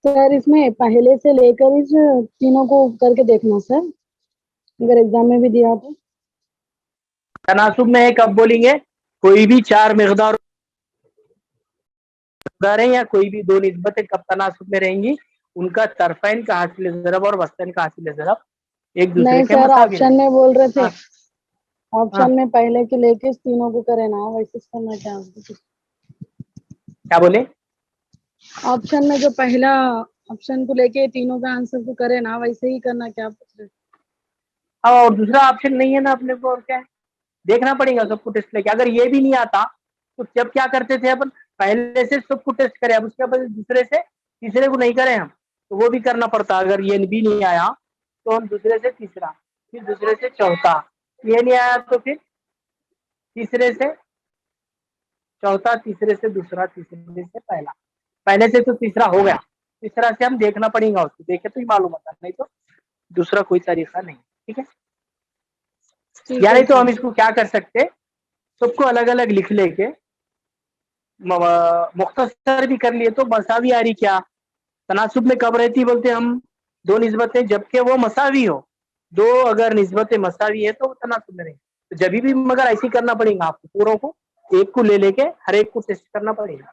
Sir इसमें पहले से लेकर इस तीनों को करके देखना सर, अगर एग्जाम में भी दिया तो। तनासुब में है कब बोलेंगे? कोई भी चार मिकदार है या कोई भी दो निस्बतें कब तनासुब में रहेंगी? उनका तरफैन का हासिल ज़रब और वस्तैन का हासिल ज़रब एक दूसरे नहीं के सर, मसावी ऑप्शन रहेंगे। में बोल रहे थे, हाँ हाँ, ऑप्शन में पहले के लेके इस तीनों को करे ना, वैसे करना क्या? क्या बोले? ऑप्शन में जो पहला ऑप्शन को लेके तीनों का आंसर को करे ना, वैसे ही करना क्या पूछ रहे? हाँ, और दूसरा ऑप्शन नहीं है ना अपने को, और क्या है? देखना पड़ेगा सबको टेस्ट लेके। अगर ये भी नहीं आता तो जब क्या करते थे अपन, पहले से सबको टेस्ट करें, अब उसके बाद दूसरे से तीसरे को नहीं करें हम, तो वो भी करना पड़ता। अगर ये भी नहीं आया तो हम दूसरे से तीसरा, फिर दूसरे से चौथा, ये नहीं आया तो फिर तीसरे से चौथा, तीसरे से दूसरा, तीसरे से पहला, पहले से तो तीसरा हो गया, तीसरा से हम देखना पड़ेगा, उसको देखे तो ही मालूम होता, नहीं तो दूसरा कोई तरीका नहीं। ठीक है, ठीक है यानी तो सर। हम इसको क्या कर सकते, सबको अलग अलग लिख लेके मुख्तसर भी कर लिए तो मसावी आ रही क्या? तनासुब में कब रहती बोलते हम? दो निस्बतें जबकि वो मसावी हो, दो अगर निस्बतें मसावी है तो वो तनासुब में नहीं। तो जब भी मगर ऐसे ही करना पड़ेगा आपको, पूरों को एक को ले लेके हर एक को टेस्ट करना पड़ेगा।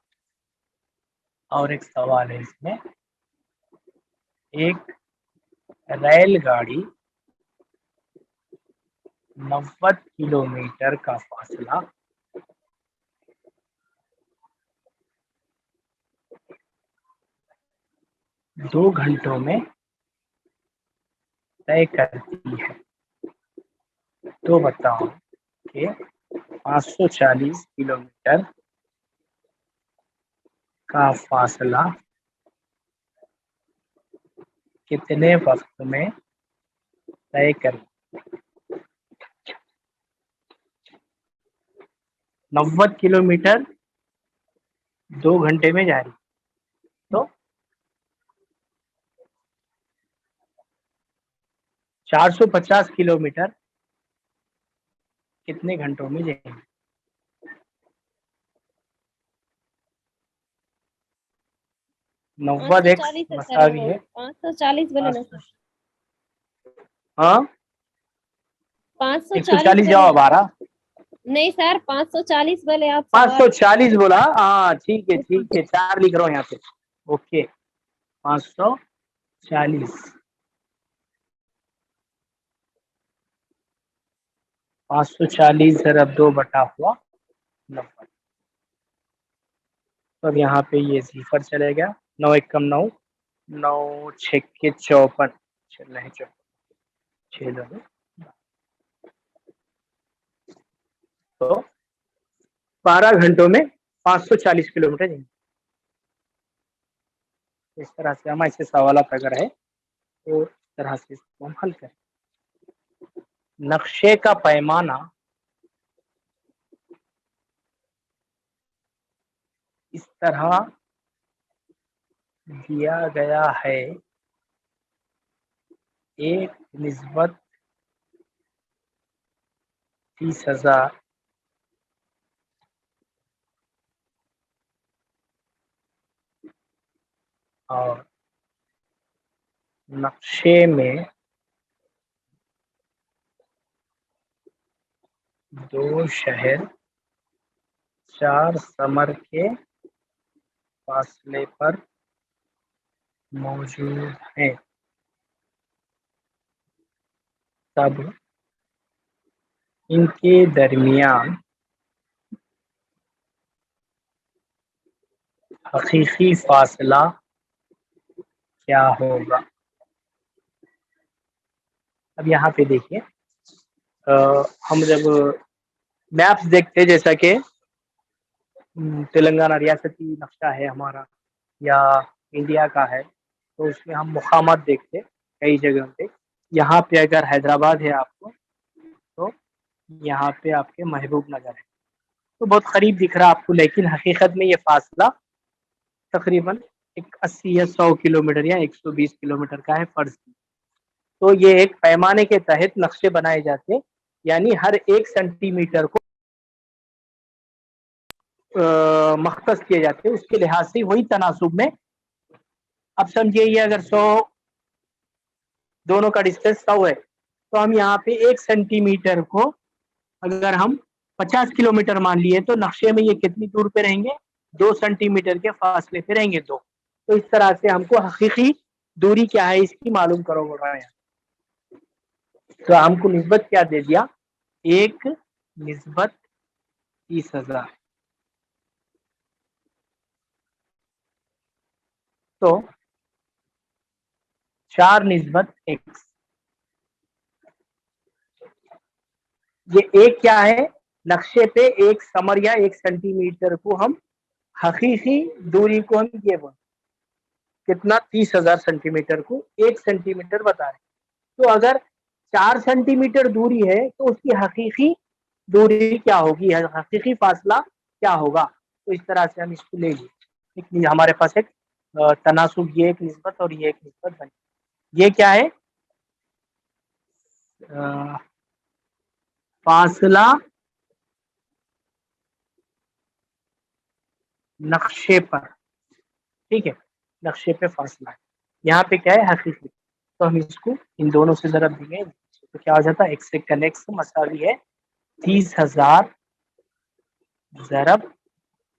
और एक सवाल है इसमें, एक रेलगाड़ी 90 किलोमीटर का फासला 2 घंटों में तय करती है, तो बताओ कि 540 किलोमीटर का फासला कितने वक्त में तय कर? 90 किलोमीटर 2 घंटे में जा रही, तो 450 किलोमीटर कितने घंटों में जाएंगे? 90 एक्स 540 है सर, मसावी वो है 540 बोले ना सर। 500। हाँ, 540 140 बोले जवाब आप। आ रहा, नहीं सर, 540 बोले आप सवाल। 540 बोला। हाँ ठीक है ठीक है, 4 लिख रहा हूँ यहाँ पे। ओके, 540, 540 ज़रब 2 बटा हुआ 90। तो अब यहाँ पे ये सिफर चलेगा, 9 एक कम 9, 9 छक्के 54, नहीं 54, 6 दोनों, तो 12 घंटों में 540 किलोमीटर जाएंगे। इस तरह से हम ऐसे सवाल अगर है तो इस तरह से इसको हम हल करें। नक्शे का पैमाना इस तरह दिया गया है, एक निस्बत 30,000 और नक्शे में 2 शहर 4 समर के फासले पर मौजूद हैं, तब इनके दरमियान हकीकी फासला क्या होगा? अब यहाँ पे देखिए, हम जब मैप्स देखते हैं, जैसा कि तेलंगाना रियासती नक्शा है हमारा या इंडिया का है, तो उसमें हम मुकामात देखते हैं कई जगह पे। यहाँ पे अगर हैदराबाद है आपको, तो यहाँ पे आपके महबूब नगर है, तो बहुत करीब दिख रहा आपको, लेकिन हकीकत में ये फासला तकरीबन एक 80 या 100 किलोमीटर या 120 किलोमीटर का है फर्ज। तो ये एक पैमाने के तहत नक्शे बनाए जाते हैं, यानी हर 1 सेंटीमीटर को मख्तस किए जाते हैं, उसके लिहाज से वही तनासुब में अब समझिए ये अगर 100 दोनों का डिस्टेंस 100 है, तो हम यहाँ पे 1 सेंटीमीटर को अगर हम 50 किलोमीटर मान लिए तो नक्शे में ये कितनी दूर पे रहेंगे, 2 सेंटीमीटर के फासले पे रहेंगे 2। तो इस तरह से हमको हकीकी दूरी क्या है इसकी मालूम करो बोला है। तो हमको निस्बत क्या दे दिया, 1 निस्बत 30,000। तो 4 निस्बत x, ये एक क्या है, नक्शे पे एक समर या 1 सेंटीमीटर को हम हकीकी दूरी को हम ये बोल कितना 30,000 सेंटीमीटर को 1 सेंटीमीटर बता रहे। तो अगर 4 सेंटीमीटर दूरी है तो उसकी हकीकी दूरी क्या होगी, हकीकी फासला क्या होगा। तो इस तरह से हम इसको ले लिए। हमारे पास एक तनासुब, ये एक निस्बत और ये एक निस्बत बनी। ये क्या है, फासला नक्शे पर, ठीक है, नक्शे पे फासला है। यहाँ पे क्या है, हकीकी। तो हम इसको इन दोनों से ज़रब देंगे तो क्या हो जाता है, x से कनेक्ट मसावी है 30,000 ज़रब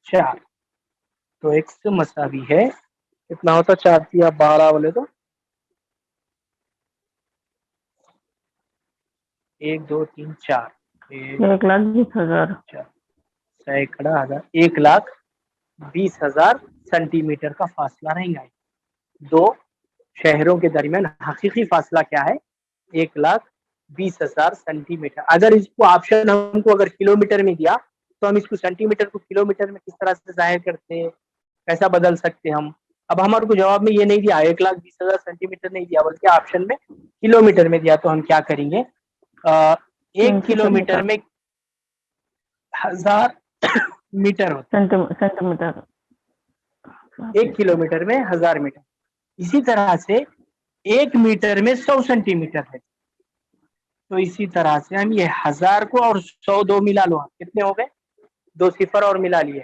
4। तो x मसावी है कितना होता, 4 या 12 बोले तो 1 2 3 4 1,20,000 सैकड़ा हजार 1,20,000 सेंटीमीटर का फासला रहेगा। दो शहरों के दरमियान हकीकी फासला क्या है, 1,20,000 सेंटीमीटर। अगर इसको ऑप्शन हमको अगर किलोमीटर में दिया तो हम इसको सेंटीमीटर को किलोमीटर में किस तरह से जाहिर करते हैं, कैसा बदल सकते हैं हम। अब हमारे को जवाब में ये नहीं दिया 1,20,000 सेंटीमीटर नहीं दिया, बल्कि ऑप्शन में किलोमीटर में दिया। तो हम क्या करेंगे, 1 किलोमीटर में 1000 मीटर होता है, सेंटीमीटर, 1 किलोमीटर में 1000 मीटर। इसी तरह से 1 मीटर में 100 सेंटीमीटर है। तो इसी तरह से हम ये 1000 को और 100 दो मिला लो, कितने हो गए, 2 सिफर और मिला लिए।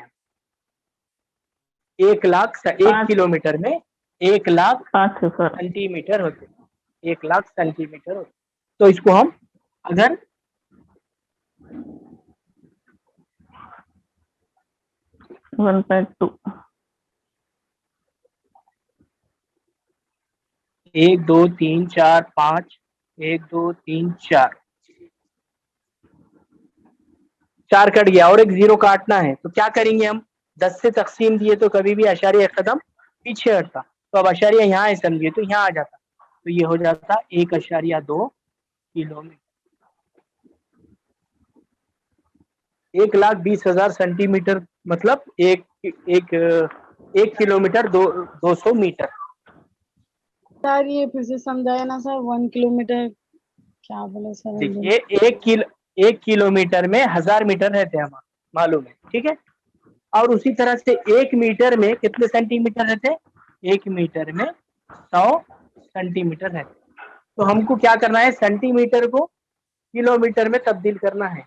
1 लाख 1 किलोमीटर में 1 लाख 5 सिफर सेंटीमीटर होते, 1 लाख सेंटीमीटर होते। तो इसको हम अगर 1.2 1 2 3 4 5 1 2 3 4 4 कट गया और एक 0 काटना है। तो क्या करेंगे हम, 10 से तकसीम दिए तो कभी भी अशारिया कदम पीछे हटता। तो अब अशारिया यहाँ है समझिए तो यहाँ आ जाता, तो ये हो जाता 1.2 किलोमीटर। 1,20,000 सेंटीमीटर मतलब एक किलोमीटर 200 मीटर। सर ये फिर से समझाया ना सर, 1 किलोमीटर क्या बोले सर? देखिए 1 किलोमीटर में 1000 मीटर रहते हैं, हमारा मालूम है, ठीक है। और उसी तरह से 1 मीटर में कितने सेंटीमीटर रहते हैं, 1 मीटर में 100 सेंटीमीटर रहते। तो हमको क्या करना है, सेंटीमीटर को किलोमीटर में तब्दील करना है।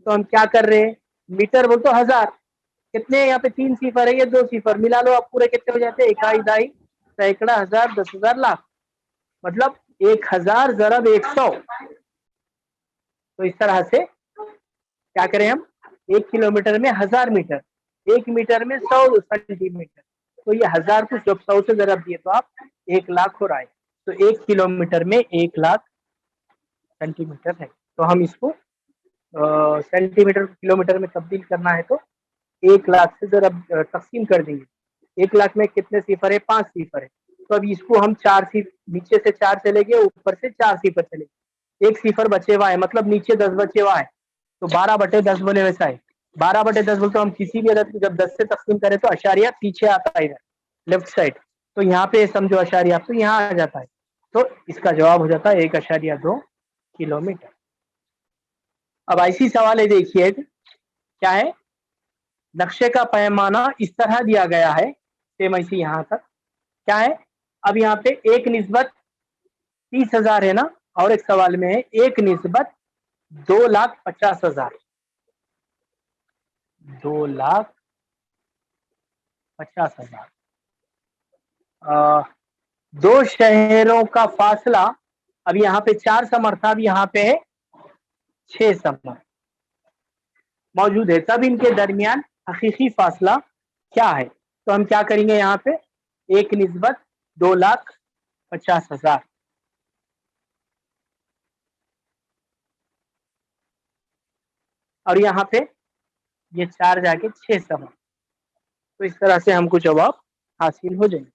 तो हम क्या कर रहे हैं, मीटर बोल तो 1000, कितने यहाँ पे 3 सिफर है, ये 2 सिफर मिला लो, आप पूरे कितने हो जाते हैं, इकाई दाई सैकड़ा हजार 10,000 लाख, मतलब 1000 ज़रब 100। तो इस तरह से क्या करें हम, 1 किलोमीटर में 1000 मीटर, 1 मीटर में 100 सेंटीमीटर। तो ये 1000 को जब 100 से ज़रब दिए तो आप 1 लाख हो रहा है। तो 1 किलोमीटर में 1 लाख सेंटीमीटर है। तो हम इसको सेंटीमीटर को किलोमीटर में तब्दील करना है तो 1 लाख से ज़रब तकसीम कर देंगे। 1 लाख में कितने सिफर है, 5 सिफर है। तो अब इसको हम 4 नीचे से 4 चलेंगे, ऊपर से 4 सिफर चलेंगे, 1 सिफर बचे हुआ है, मतलब नीचे 10 बचे हुआ है। तो 12/10 बोले वैसा है, 12/10 बोलते हम किसी भी अदद को जब 10 से तकसीम करें तो अशारिया पीछे आता है इधर लेफ्ट साइड। तो यहाँ पे समझो अशारिया तो यहाँ आ जाता है। तो इसका जवाब हो जाता है 1.2 किलोमीटर। अब ऐसी सवाल है, देखिए क्या है, नक्शे का पैमाना इस तरह दिया गया है, सेम ऐसी यहाँ तक क्या है। अब यहाँ पे 1 निस्बत 30,000 है ना, और एक सवाल में है 1 निस्बत 2,50,000, 2,50,000। दो शहरों का फासला, अब यहाँ पे 4 समर था, अब यहाँ पे है 6 समर मौजूद है, तब इनके दरमियान हकीकी फासला क्या है? तो हम क्या करेंगे यहाँ पे 1:2,50,000। और यहाँ पे ये 4 जाके 6 समर, तो इस तरह से हमको जवाब हासिल हो जाएंगे।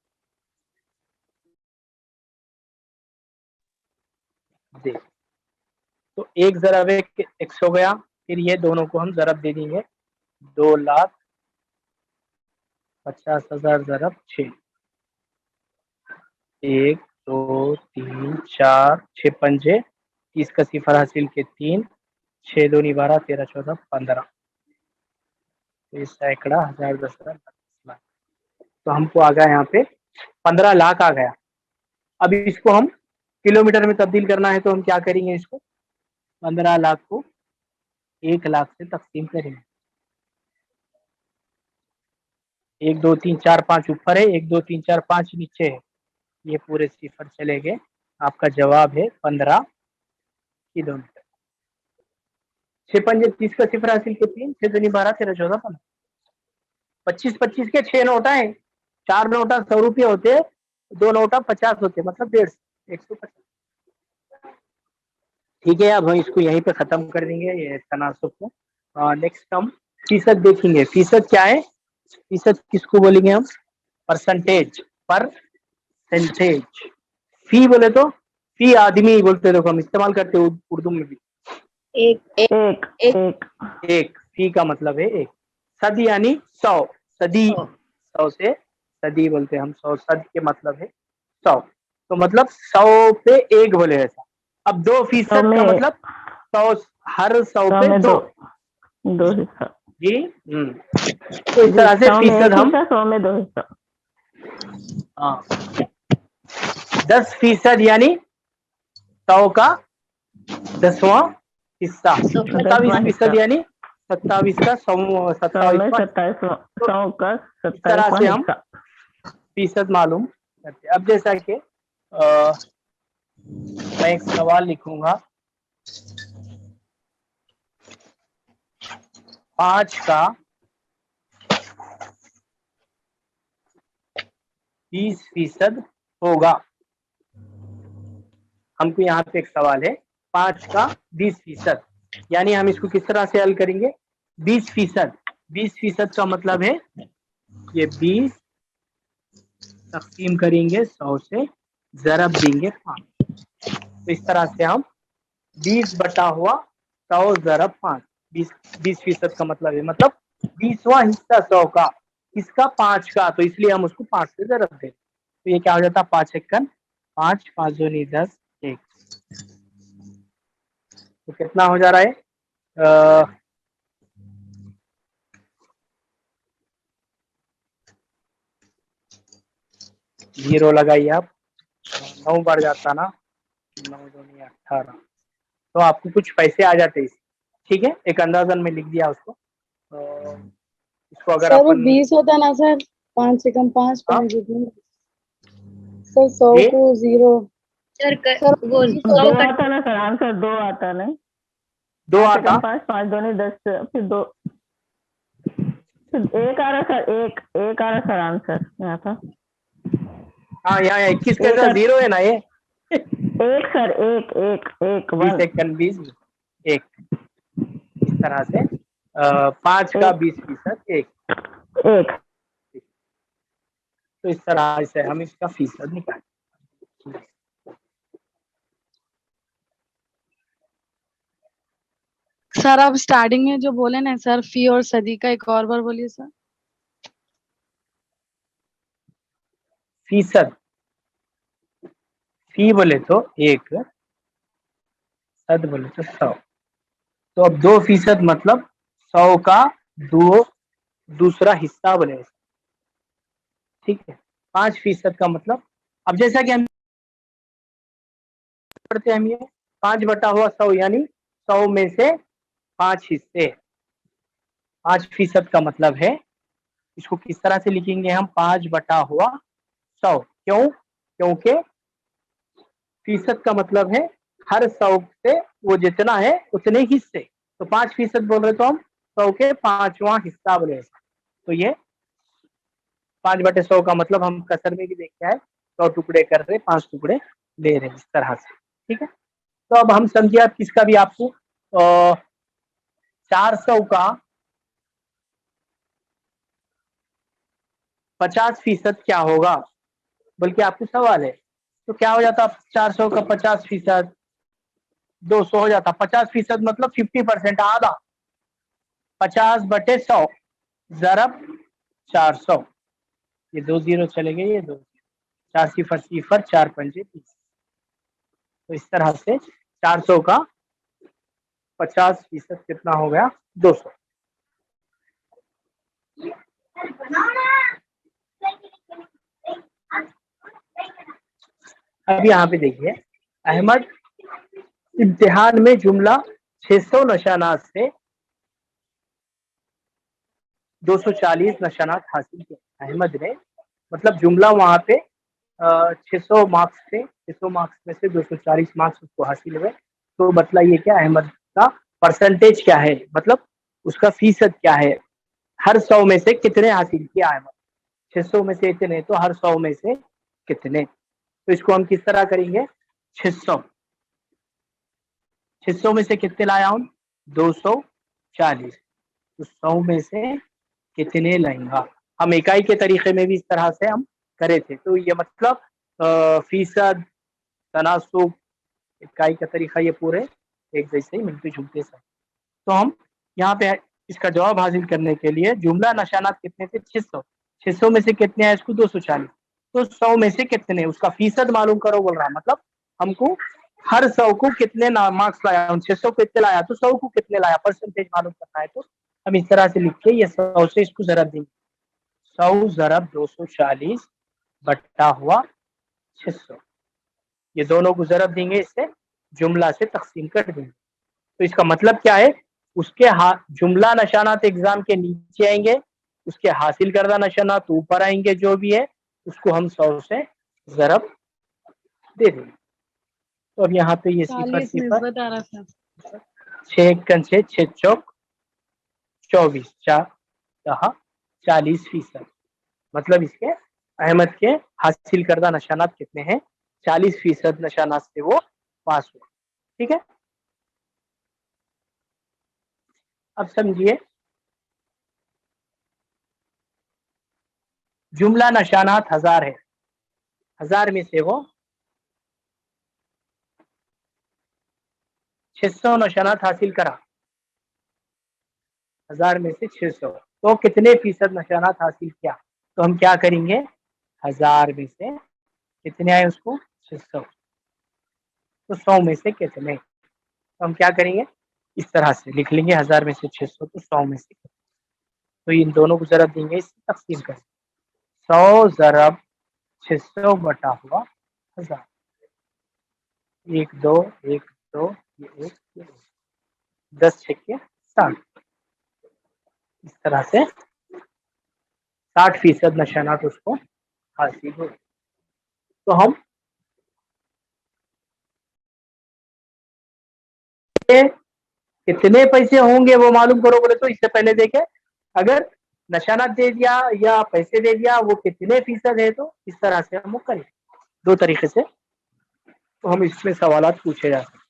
देख, तो 1 ज़रब 1 x हो गया, फिर ये दोनों को हम ज़रब दे देंगे 2,50,000 ज़रब 6, 1 2 3 4 6 पंजे 30 का सिफर हासिल के 3, 6 दूनी 12 13 14 15, तो इस सैकड़ा 1000 10,000 लाख, तो हमको आ गया यहाँ पे 15 लाख आ गया। अब इसको हम किलोमीटर में तब्दील करना है, तो हम क्या करेंगे, इसको 15 लाख को 1 लाख से तकसीम करेंगे। 1 2 3 4 5 ऊपर है, 1 2 3 4 5 नीचे है, ये पूरे सिफर चले गए। आपका जवाब है 15 किलोमीटर। 6 पंजे 30 का सिफर हासिल के 3, 6 दूनी 12 13 14 15, 25 25 के 6 नोटा है, 4 नोटा 100 रुपये होते हैं, 2 नोटा 50 होते, मतलब 150 150। ठीक है, अब हम इसको यहीं पे खत्म कर देंगे ये तनासुब को। नेक्स्ट हम फीसद देखेंगे। फीसद क्या है? फीसद किसको बोलेंगे हम? Percentage, percentage. फी बोले तो फी आदमी बोलते, देखो हम इस्तेमाल करते हैं उर्दू में भी। एक एक एक एक, फी का मतलब है एक। सद यानी 100, सदी, 100 से सदी बोलते हैं हम, 100 सद के मतलब है 100, तो मतलब 100 पे एक बोले ऐसा। अब 2% का मतलब 100, हर 100 पे 2 दो हिस्सा जी। तो इस तरह से 100 में फीसद एक हम, हिस्सा, 100 में 2 हिस्सा। हाँ 10% यानी 100 का 10वां हिस्सा, 27% यानी 27 का 100 में 27वां। 27, 100 का इस तरह 27वां से हम हिस्सा। फीसद मालूम करते। अब जैसा कि मैं एक सवाल लिखूंगा, 5 का 20% होगा। हमको यहाँ पे एक सवाल है, 5 का 20%, यानी हम इसको किस तरह से हल करेंगे? 20%, 20% का मतलब है ये 20 तकसीम करेंगे 100 से, ज़रब देंगे 5, तो इस तरह से हम 20 बटा हुआ 100 ज़रब 5, 20% का मतलब है, मतलब 20वां हिस्सा 100 का, किसका? 5 का, तो इसलिए हम उसको 5 से ज़रब दें, तो ये क्या हो जाता? 5 एकन 5, 5 दूनी 10 1, तो कितना हो जा रहा है? 0 लगाइए आप, 9 बढ़ जाता ना, 9 दूनी 18, तो आपको कुछ पैसे आ जाते हैं। ठीक है, एक अंदाजन में लिख दिया उसको। इसको अगर सर वो अपन 20 होता ना सर, 5 से कम 5 हाँ? सर 100 जी? को 0 सर सर वो 20 दो होता आता ना सर, आंसर 2 आता नहीं। 2 5 से आता? कम 5, 5 दूनी 10, फिर 2, फिर 1 आ रहा सर, एक आ रहा सर आंसर यहाँ था। हाँ, यहाँ 21 के एक साथ 0 है ना ये। एक सर, एक एक एक 20 1 एकन 20 1, इस तरह से 5 का 20% 1, एक। तो इस तरह से हम इसका फीसद निकालें। सर आप स्टार्टिंग में जो बोले ना सर, फी और सदी का एक और बार बोलिए सर। फीसद, फी बोले तो 1, सद बोले तो 100, तो अब 2% मतलब 100 का 2 दूसरा हिस्सा बनेगा। ठीक है, 5% का मतलब, अब जैसा कि हम पढ़ते हैं, हम ये 5 बटा हुआ 100 यानी 100 में से 5 हिस्से, 5% का मतलब है, इसको किस तरह से लिखेंगे हम? 5 बटा हुआ 100, क्यों? क्योंकि फीसद का मतलब है हर 100 से वो जितना है उतने हिस्से, तो 5% बोल रहे तो हम 100 के 5वां हिस्सा बोले। तो ये 5/100 का मतलब हम कसर में भी देख के आए, 100 टुकड़े कर रहे, 5 टुकड़े ले रहे, इस तरह से। ठीक है, तो अब हम समझिए आप किसका भी आपको 400 का 50% क्या होगा, बल्कि आपको सवाल है। तो क्या हो जाता 400 का 50%, 200 हो जाता। 50% मतलब 50%, आधा। 50/100 ज़रब 400, ये 2 0 चले गए, ये 2 4 0 0 4 5 30। तो इस तरह से 400 का 50% कितना हो गया, 200। अब यहाँ पे देखिए, अहमद इम्तिहान में जुमला 600 निशानात से 240 निशानात हासिल किए। अहमद ने मतलब जुमला वहां पे 600 मार्क्स थे, 600 मार्क्स में से 240 मार्क्स उसको हासिल हुए। तो मतलब ये क्या, अहमद का परसेंटेज क्या है, मतलब उसका फीसद क्या है, हर 100 में से कितने हासिल किया अहमद। 600 में से इतने, तो हर 100 में से कितने। तो इसको हम किस तरह करेंगे, 600 में से कितने लाया हूं, 240, तो 100 में से कितने लाएंगा। हम इकाई के तरीके में भी इस तरह से हम करे थे। तो ये मतलब फीसद, तनासुब, इकाई का तरीका ये पूरे एक जैसे ही मिलते जुलते से। तो हम यहाँ पे इसका जवाब हासिल करने के लिए जुमला निशानात कितने थे, 600 में से कितने आए इसको, 240, तो 100 में से कितने, उसका फीसद मालूम करो बोल रहा। मतलब हमको हर 100 को कितने मार्क्स लाया, 600 को कितने लाया, तो 100 को कितने लाया, परसेंटेज मालूम करना है। तो हम इस तरह से लिख के ये 100 से इसको जरब देंगे, 100 ज़रब 240 बट्टा हुआ 600, ये दोनों को जरब देंगे, इससे जुमला से तकसीम कर देंगे। तो इसका मतलब क्या है, उसके जुमला निशानात एग्जाम के नीचे आएंगे, उसके हासिल करदा निशानात ऊपर आएंगे, जो भी है उसको हम 100 से जरब दे देंगे। तो अब यहाँ पे ये 40 निस्बत आ रहा था, 6 1 6 6 चौक 24, 4 40%, मतलब इसके अहमद के हासिल करदा निशानात कितने हैं, 40% निशानात से वो पास हुआ। ठीक है, अब समझिए जुमला निशानात 1000 है, 1000 में से वो 600 निशानात हासिल करा, 1000 में से 600, तो कितने फीसद निशानात हासिल किया। तो हम क्या करेंगे, 1000 में से कितने आए उसको, 600, तो 100 में से कितने, तो हम क्या करेंगे, इस तरह से लिख लेंगे, 1000 में से 600, तो 100 में से कितने। तो इन दोनों को जरब देंगे, इससे तकसीम करें, 100 ज़रब 600 बटा हुआ 1000, 1 2 1 2 ये 1 10 6 60, इस तरह से 60% निशानात उसको हासिल हुए। तो हम कितने पैसे होंगे वो मालूम करो बोले, तो इससे पहले देखें, अगर निशानात दे दिया या पैसे दे दिया, वो कितने फीसद है, तो इस तरह से हम करें, दो तरीके से तो हम इसमें सवालात पूछे जा सकते हैं।